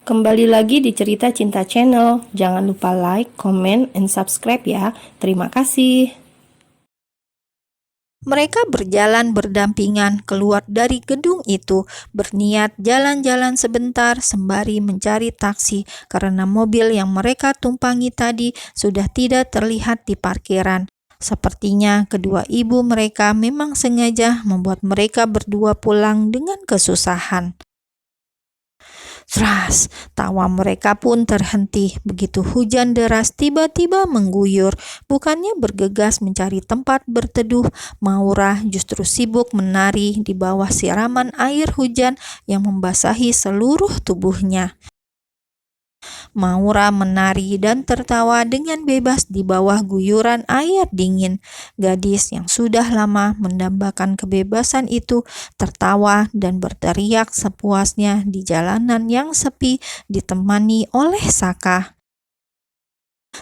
Kembali lagi di Cerita Cinta Channel. Jangan lupa like, comment, and subscribe ya. Terima kasih. Mereka berjalan berdampingan keluar dari gedung itu, berniat jalan-jalan sebentar sembari mencari taksi karena mobil yang mereka tumpangi tadi sudah tidak terlihat di parkiran. Sepertinya kedua ibu mereka memang sengaja membuat mereka berdua pulang dengan kesusahan. Ras, tawa mereka pun terhenti begitu hujan deras tiba-tiba mengguyur. Bukannya bergegas mencari tempat berteduh, Maura justru sibuk menari di bawah siraman air hujan yang membasahi seluruh tubuhnya. Maura menari dan tertawa dengan bebas di bawah guyuran air dingin. Gadis yang sudah lama mendambakan kebebasan itu tertawa dan berteriak sepuasnya di jalanan yang sepi ditemani oleh Saka.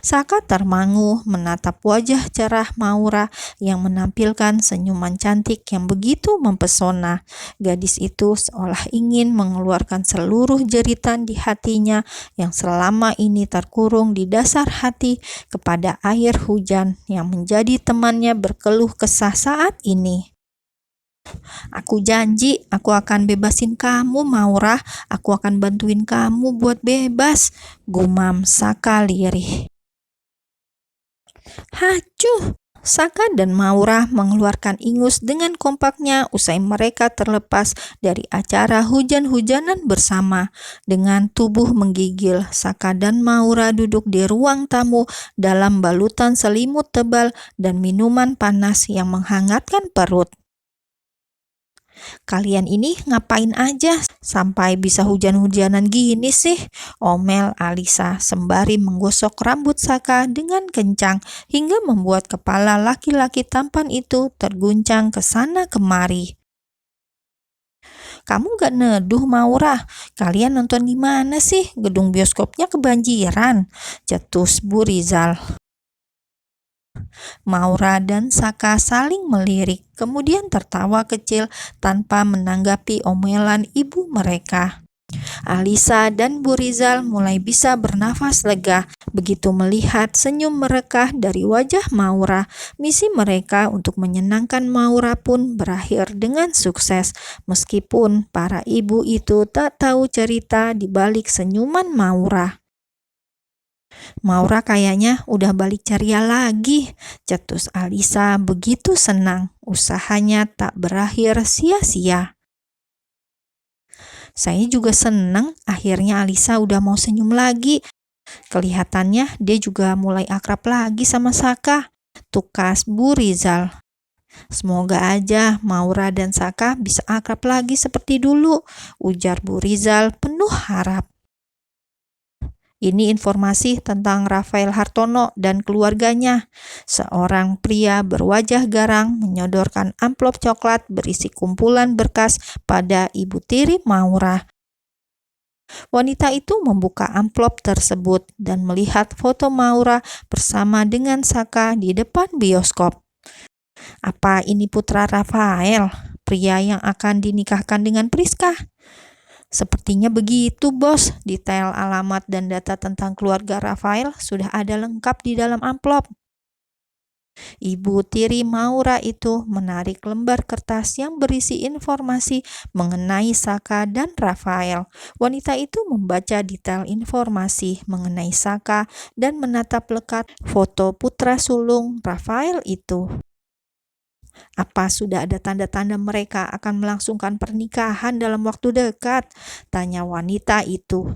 Saka termangu menatap wajah cerah Maura yang menampilkan senyuman cantik yang begitu mempesona. Gadis itu seolah ingin mengeluarkan seluruh jeritan di hatinya yang selama ini terkurung di dasar hati kepada air hujan yang menjadi temannya berkeluh kesah saat ini. Aku janji aku akan bebasin kamu, Maura. Aku akan bantuin kamu buat bebas, gumam Saka lirih. Hacuh! Saka dan Maura mengeluarkan ingus dengan kompaknya usai mereka terlepas dari acara hujan-hujanan bersama. Dengan tubuh menggigil, Saka dan Maura duduk di ruang tamu dalam balutan selimut tebal dan minuman panas yang menghangatkan perut. Kalian ini ngapain aja sampai bisa hujan-hujanan gini sih? Omel Alisa sembari menggosok rambut Saka dengan kencang hingga membuat kepala laki-laki tampan itu terguncang ke sana kemari. Kamu gak neduh, Maura? Kalian nonton di mana sih? Gedung bioskopnya kebanjiran, cetus Bu Rizal. Maura dan Saka saling melirik, kemudian tertawa kecil tanpa menanggapi omelan ibu mereka. Alisa dan Bu Rizal mulai bisa bernafas lega begitu melihat senyum merekah dari wajah Maura. Misi mereka untuk menyenangkan Maura pun berakhir dengan sukses, meskipun para ibu itu tak tahu cerita di balik senyuman Maura. Maura kayaknya udah balik ceria lagi, cetus Alisa begitu senang. Usahanya tak berakhir sia-sia. Saya juga senang akhirnya Alisa udah mau senyum lagi. Kelihatannya dia juga mulai akrab lagi sama Saka, tukas Bu Rizal. Semoga aja Maura dan Saka bisa akrab lagi seperti dulu, ujar Bu Rizal penuh harap. Ini informasi tentang Rafael Hartono dan keluarganya. Seorang pria berwajah garang menyodorkan amplop coklat berisi kumpulan berkas pada Ibu Tiri Maura. Wanita itu membuka amplop tersebut dan melihat foto Maura bersama dengan Saka di depan bioskop. Apa ini putra Rafael, pria yang akan dinikahkan dengan Priska? Sepertinya begitu, bos. Detail alamat dan data tentang keluarga Rafael sudah ada lengkap di dalam amplop. Ibu tiri Maura itu menarik lembar kertas yang berisi informasi mengenai Saka dan Rafael. Wanita itu membaca detail informasi mengenai Saka dan menatap lekat foto putra sulung Rafael itu. Apa sudah ada tanda-tanda mereka akan melangsungkan pernikahan dalam waktu dekat? Tanya wanita itu.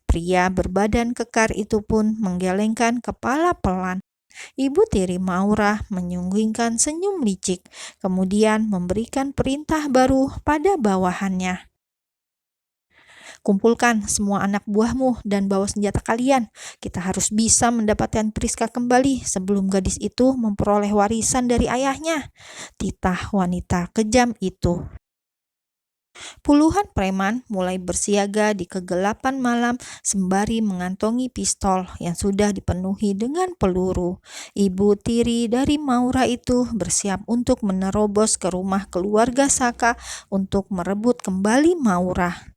Pria berbadan kekar itu pun menggelengkan kepala pelan. Ibu tiri Maura menyunggingkan senyum licik, kemudian memberikan perintah baru pada bawahannya. Kumpulkan semua anak buahmu dan bawa senjata kalian. Kita harus bisa mendapatkan Priska kembali sebelum gadis itu memperoleh warisan dari ayahnya. Titah wanita kejam itu. Puluhan preman mulai bersiaga di kegelapan malam sembari mengantongi pistol yang sudah dipenuhi dengan peluru. Ibu tiri dari Maura itu bersiap untuk menerobos ke rumah keluarga Saka untuk merebut kembali Maura.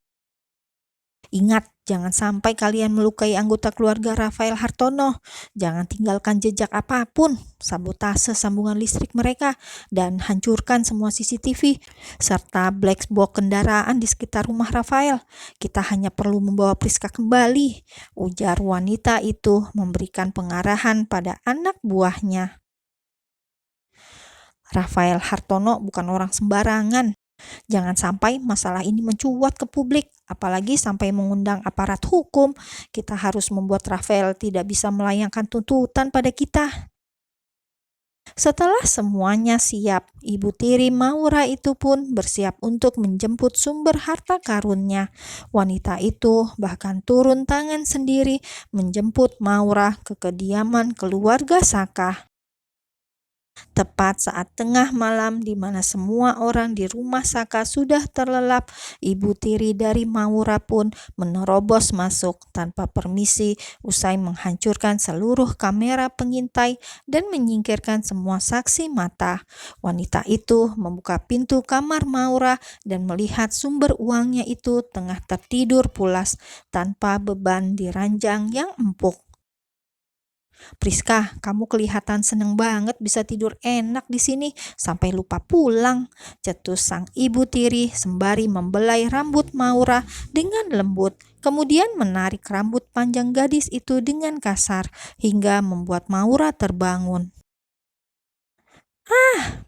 Ingat, jangan sampai kalian melukai anggota keluarga Rafael Hartono. Jangan tinggalkan jejak apapun, sabotase sambungan listrik mereka, dan hancurkan semua CCTV, serta black box kendaraan di sekitar rumah Rafael. Kita hanya perlu membawa Priska kembali, ujar wanita itu memberikan pengarahan pada anak buahnya. Rafael Hartono bukan orang sembarangan. Jangan sampai masalah ini mencuat ke publik, apalagi sampai mengundang aparat hukum. Kita harus membuat Rafael tidak bisa melayangkan tuntutan pada kita. Setelah semuanya siap, Ibu Tiri Maura itu pun bersiap untuk menjemput sumber harta karunnya. Wanita itu bahkan turun tangan sendiri menjemput Maura ke kediaman keluarga Saka. Tepat saat tengah malam di mana semua orang di rumah Saka sudah terlelap, Ibu Tiri dari Maura pun menerobos masuk tanpa permisi usai menghancurkan seluruh kamera pengintai dan menyingkirkan semua saksi mata. Wanita itu membuka pintu kamar Maura dan melihat sumber uangnya itu tengah tertidur pulas tanpa beban di ranjang yang empuk. Priska, kamu kelihatan seneng banget bisa tidur enak di sini sampai lupa pulang, cetus sang ibu tiri sembari membelai rambut Maura dengan lembut, kemudian menarik rambut panjang gadis itu dengan kasar hingga membuat Maura terbangun.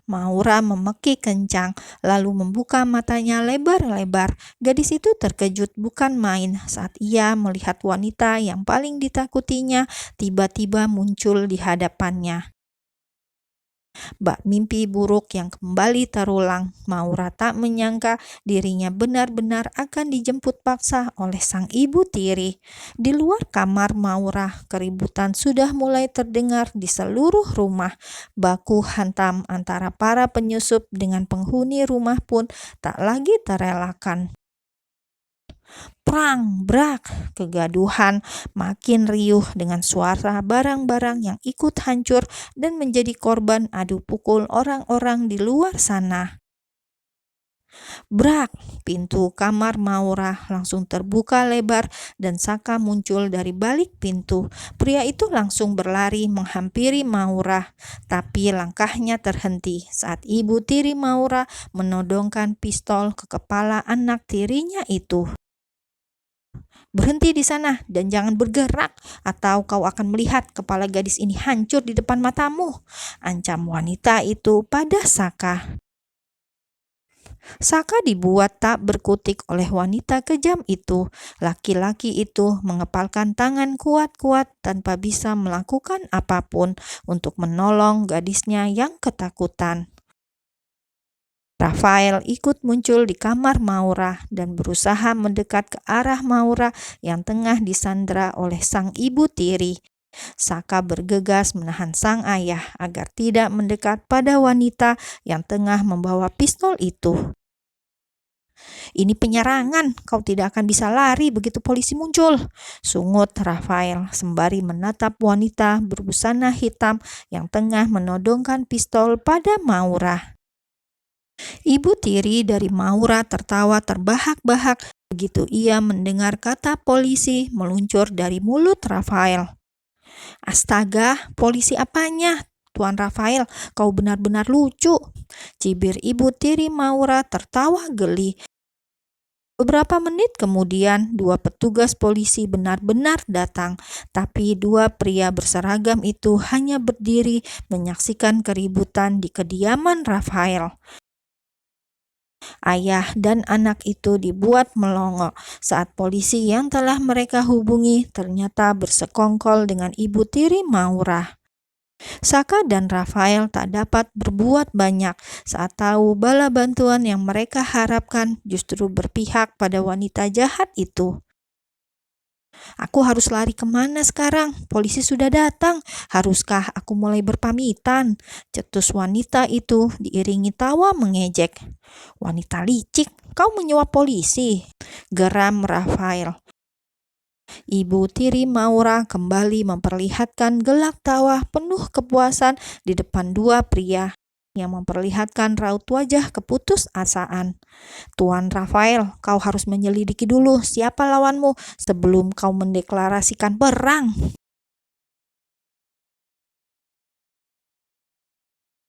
Maura memekik kencang, lalu membuka matanya lebar-lebar. Gadis itu terkejut bukan main saat ia melihat wanita yang paling ditakutinya tiba-tiba muncul di hadapannya. Bak mimpi buruk yang kembali terulang. Maura tak menyangka dirinya benar-benar akan dijemput paksa oleh sang ibu tiri. Di luar kamar Maura, keributan sudah mulai terdengar di seluruh rumah. Baku hantam antara para penyusup dengan penghuni rumah pun tak lagi terelakkan. Prang, brak, kegaduhan makin riuh dengan suara barang-barang yang ikut hancur dan menjadi korban adu pukul orang-orang di luar sana. Brak, pintu kamar Maura langsung terbuka lebar dan Saka muncul dari balik pintu. Pria itu langsung berlari menghampiri Maura, tapi langkahnya terhenti saat ibu tiri Maura menodongkan pistol ke kepala anak tirinya itu. Berhenti di sana dan jangan bergerak atau kau akan melihat kepala gadis ini hancur di depan matamu, ancam wanita itu pada Saka. Saka dibuat tak berkutik oleh wanita kejam itu. Laki-laki itu mengepalkan tangan kuat-kuat tanpa bisa melakukan apapun untuk menolong gadisnya yang ketakutan. Rafael ikut muncul di kamar Maura dan berusaha mendekat ke arah Maura yang tengah disandra oleh sang ibu tiri. Saka bergegas menahan sang ayah agar tidak mendekat pada wanita yang tengah membawa pistol itu. Ini penyerangan, kau tidak akan bisa lari begitu polisi muncul, sungut Rafael sembari menatap wanita berbusana hitam yang tengah menodongkan pistol pada Maura. Ibu tiri dari Maura tertawa terbahak-bahak begitu ia mendengar kata polisi meluncur dari mulut Rafael. Astaga, polisi apanya? Tuan Rafael, kau benar-benar lucu, cibir ibu tiri Maura tertawa geli. Beberapa menit kemudian, dua petugas polisi benar-benar datang, tapi dua pria berseragam itu hanya berdiri menyaksikan keributan di kediaman Rafael. Ayah dan anak itu dibuat melongo saat polisi yang telah mereka hubungi ternyata bersekongkol dengan ibu tiri Maura. Saka dan Rafael tak dapat berbuat banyak saat tahu bala bantuan yang mereka harapkan justru berpihak pada wanita jahat itu. Aku harus lari kemana sekarang? Polisi sudah datang. Haruskah aku mulai berpamitan? Cetus wanita itu diiringi tawa mengejek. Wanita licik, kau menyuap polisi, geram Rafael. Ibu tiri Maura kembali memperlihatkan gelak tawa penuh kepuasan di depan dua pria. yang memperlihatkan raut wajah keputusasaan. Tuan Rafael, kau harus menyelidiki dulu siapa lawanmu sebelum kau mendeklarasikan perang.